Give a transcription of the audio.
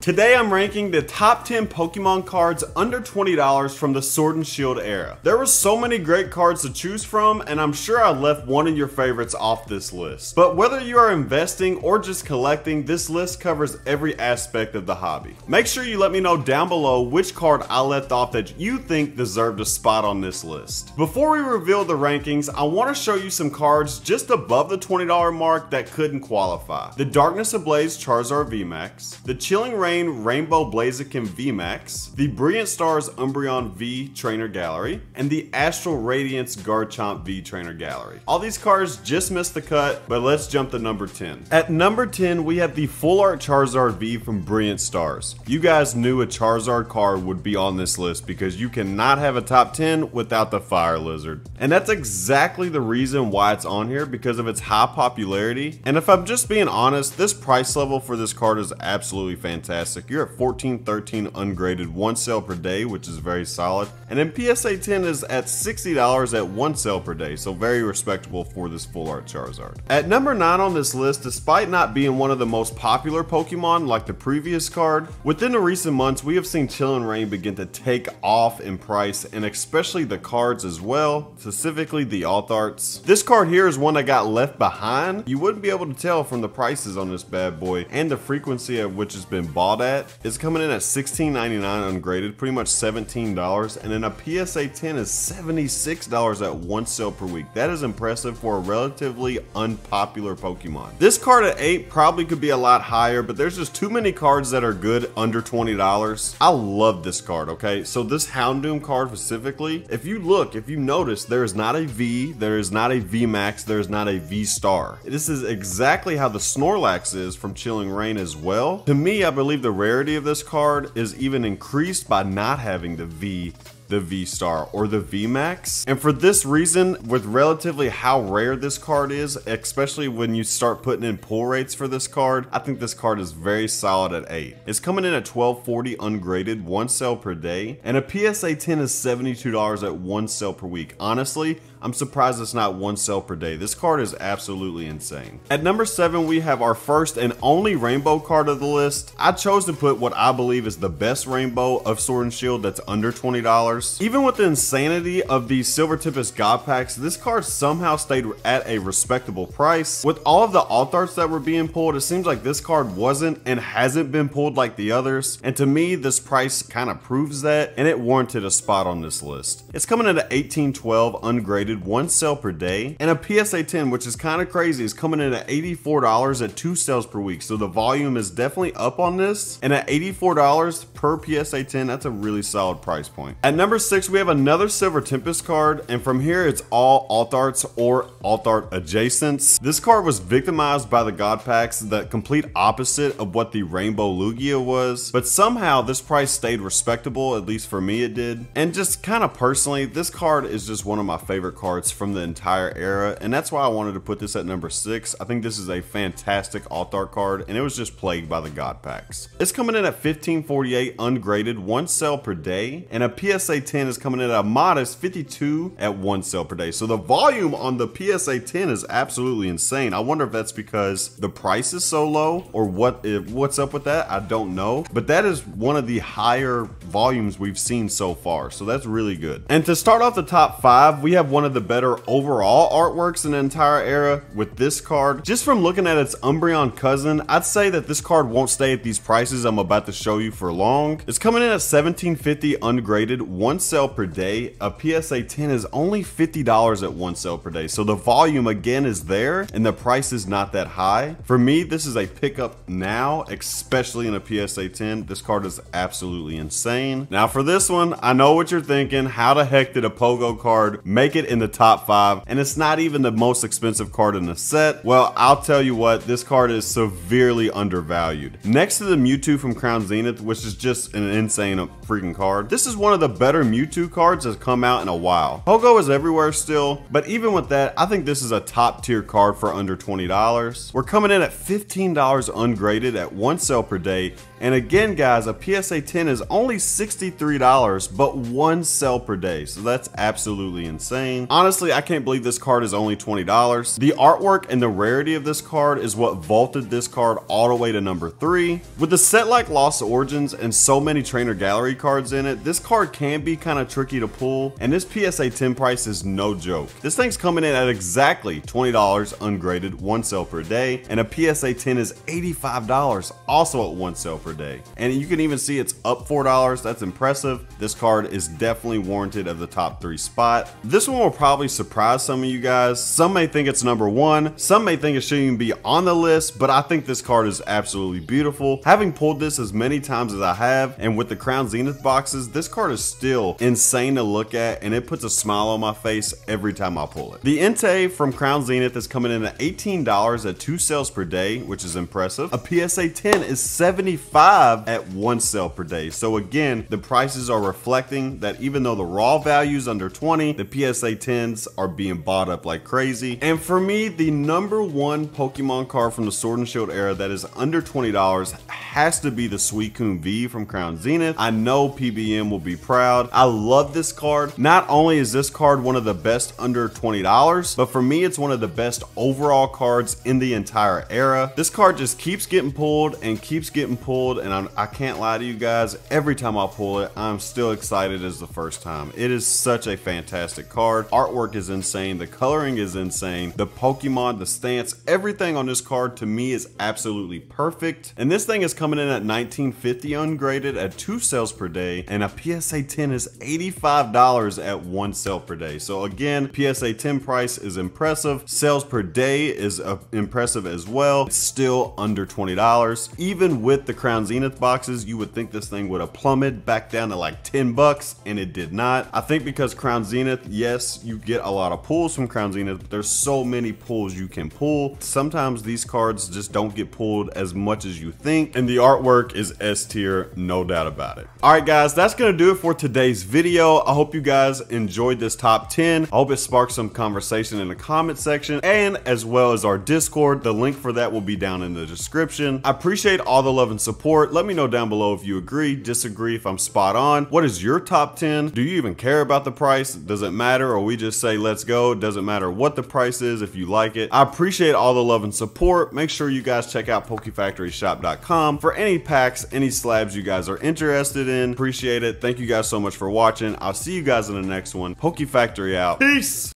Today I'm ranking the top 10 Pokemon cards under $20 from the Sword and Shield era. There were so many great cards to choose from, and I'm sure I left one of your favorites off this list. But whether you are investing or just collecting, this list covers every aspect of the hobby. Make sure you let me know down below which card I left off that you think deserved a spot on this list. Before we reveal the rankings, I want to show you some cards just above the $20 mark that couldn't qualify. The Darkness Ablaze Charizard VMAX, the Chilling Reign Rainbow Blaziken VMAX, the Brilliant Stars Umbreon V Trainer Gallery, and the Astral Radiance Garchomp V Trainer Gallery. All these cards just missed the cut, but let's jump to number 10. At number 10, we have the Full Art Charizard V from Brilliant Stars. You guys knew a Charizard card would be on this list because you cannot have a top 10 without the Fire Lizard. And that's exactly the reason why it's on here, because of its high popularity. And if I'm just being honest, this price level for this card is absolutely fantastic. You're at 14-13 ungraded, 1 sale per day, which is very solid. And then PSA 10 is at $60 at 1 sale per day, so very respectable for this Full Art Charizard. At number 9 on this list, despite not being one of the most popular Pokemon like the previous card, within the recent months we have seen Chilling Reign begin to take off in price, and especially the cards as well, specifically the alt arts. This card here is one that got left behind. You wouldn't be able to tell from the prices on this bad boy and the frequency at which it's been bought at. It's coming in at $16.99 ungraded, pretty much $17, and then a PSA 10 is $76 at 1 sale per week. That is impressive for a relatively unpopular Pokemon. This card at 8 probably could be a lot higher, but there's just too many cards that are good under $20. I love this card, okay? So this Houndoom card specifically, if you notice, there is not a V, there is not a VMAX, there is not a V-Star. This is exactly how the Snorlax is from Chilling Reign as well. To me, I believe the rarity of this card is even increased by not having the V-Star or the VMAX. And for this reason, with relatively how rare this card is, especially when you start putting in pull rates for this card, I think this card is very solid at 8. It's coming in at $12.40 ungraded, 1 sale per day, and a PSA 10 is $72 at 1 sale per week. Honestly, I'm surprised it's not 1 sale per day. This card is absolutely insane. At number 7, we have our first and only rainbow card of the list. I chose to put what I believe is the best rainbow of Sword and Shield that's under $20. Even with the insanity of these Silver Tempest God Packs, this card somehow stayed at a respectable price. With all of the alt arts that were being pulled, it seems like this card wasn't and hasn't been pulled like the others. And to me, this price kind of proves that, and it warranted a spot on this list. It's coming in at $18.12 ungraded, 1 sale per day, and a PSA 10, which is kind of crazy, is coming in at $84 at 2 sales per week. So the volume is definitely up on this, and at $84 per PSA 10, that's a really solid price point. At number 6, we have another Silver Tempest card, and from here it's all alt arts or alt art adjacents. This card was victimized by the God Packs, the complete opposite of what the Rainbow Lugia was, but somehow this price stayed respectable, at least for me it did. And just kind of personally, this card is just one of my favorite cards from the entire era, and that's why I wanted to put this at number 6. I think this is a fantastic alt art card, and it was just plagued by the God Packs. It's coming in at $15.48 ungraded, 1 sale per day, and a PSA 10 is coming in at a modest $52 at 1 sale per day. So the volume on the PSA 10 is absolutely insane. I wonder if that's because the price is so low, or what's up with that. I don't know, but that is one of the higher volumes we've seen so far, so that's really good. And to start off the top 5, we have one of the better overall artworks in the entire era with this card. Just from looking at its Umbreon cousin, I'd say that this card won't stay at these prices I'm about to show you for long. It's coming in at $17.50 ungraded, 1 sale per day. A PSA 10 is only $50 at 1 sale per day. So the volume again is there, and the price is not that high. For me, this is a pickup now, especially in a PSA 10. This card is absolutely insane. Now for this one, I know what you're thinking. How the heck did a Pogo card make it in the top 5, and it's not even the most expensive card in the set? Well, I'll tell you what, this card is severely undervalued. Next to the Mewtwo from Crown Zenith, which is just an insane freaking card, this is one of the better Mewtwo cards that's come out in a while. Pogo is everywhere still, but even with that, I think this is a top tier card for under $20. We're coming in at $15 ungraded at 1 sale per day, and again guys, a PSA 10 is only $63, but 1 sale per day, so that's absolutely insane. amazing. Honestly, I can't believe this card is only $20. The artwork and the rarity of this card is what vaulted this card all the way to number 3. With a set like Lost Origins and so many trainer gallery cards in it, this card can be kind of tricky to pull, and this PSA 10 price is no joke. This thing's coming in at exactly $20 ungraded, 1 sale per day, and a PSA 10 is $85 also at 1 sale per day. And you can even see it's up $4. That's impressive. This card is definitely warranted of the top 3 spot. This one will probably surprise some of you guys. Some may think it's number 1, some may think it shouldn't even be on the list, but I think this card is absolutely beautiful. Having pulled this as many times as I have, and with the Crown Zenith boxes, this card is still insane to look at, and it puts a smile on my face every time I pull it. The Entei from Crown Zenith is coming in at $18 at 2 sales per day, which is impressive. A PSA 10 is $75 at 1 sale per day. So again, the prices are reflecting that even though the raw value is under 20, the PSA 10s are being bought up like crazy. And for me, the number 1 Pokemon card from the Sword and Shield era that is under $20 has to be the Suicune V from Crown Zenith. I know PBM will be proud. I love this card. Not only is this card one of the best under $20, but for me, it's one of the best overall cards in the entire era. This card just keeps getting pulled and keeps getting pulled, and I can't lie to you guys, every time I pull it, I'm still excited as the first time. It is such a fantastic card. Artwork is insane. The coloring is insane. The Pokemon, the stance, everything on this card to me is absolutely perfect. And this thing is coming in at $19.50 ungraded at 2 sales per day, and a PSA 10 is $85 at 1 sale per day. So again, PSA 10 price is impressive. Sales per day is impressive as well. It's still under $20. Even with the Crown Zenith boxes, you would think this thing would have plummeted back down to like 10 bucks, and it did not. I think because Crown Zenith, yes, you get a lot of pulls from Crown Zenith, but there's so many pulls you can pull. Sometimes these cards just don't get pulled as much as you think, and the artwork is S tier, no doubt about it. All right, guys, that's gonna do it for today's video. I hope you guys enjoyed this top 10. I hope it sparked some conversation in the comment section, and as well as our Discord. The link for that will be down in the description. I appreciate all the love and support. Let me know down below if you agree, disagree, if I'm spot on. What is your top 10? Do you even care about the price? Does it matter, or we just say let's go? It doesn't matter what the price is if you like it. I appreciate all the love and support. Make sure you guys check out PokeFactoryShop.com for any packs, any slabs you guys are interested in. Appreciate it. Thank you guys so much for watching. I'll see you guys in the next one. Poke Factory out. Peace!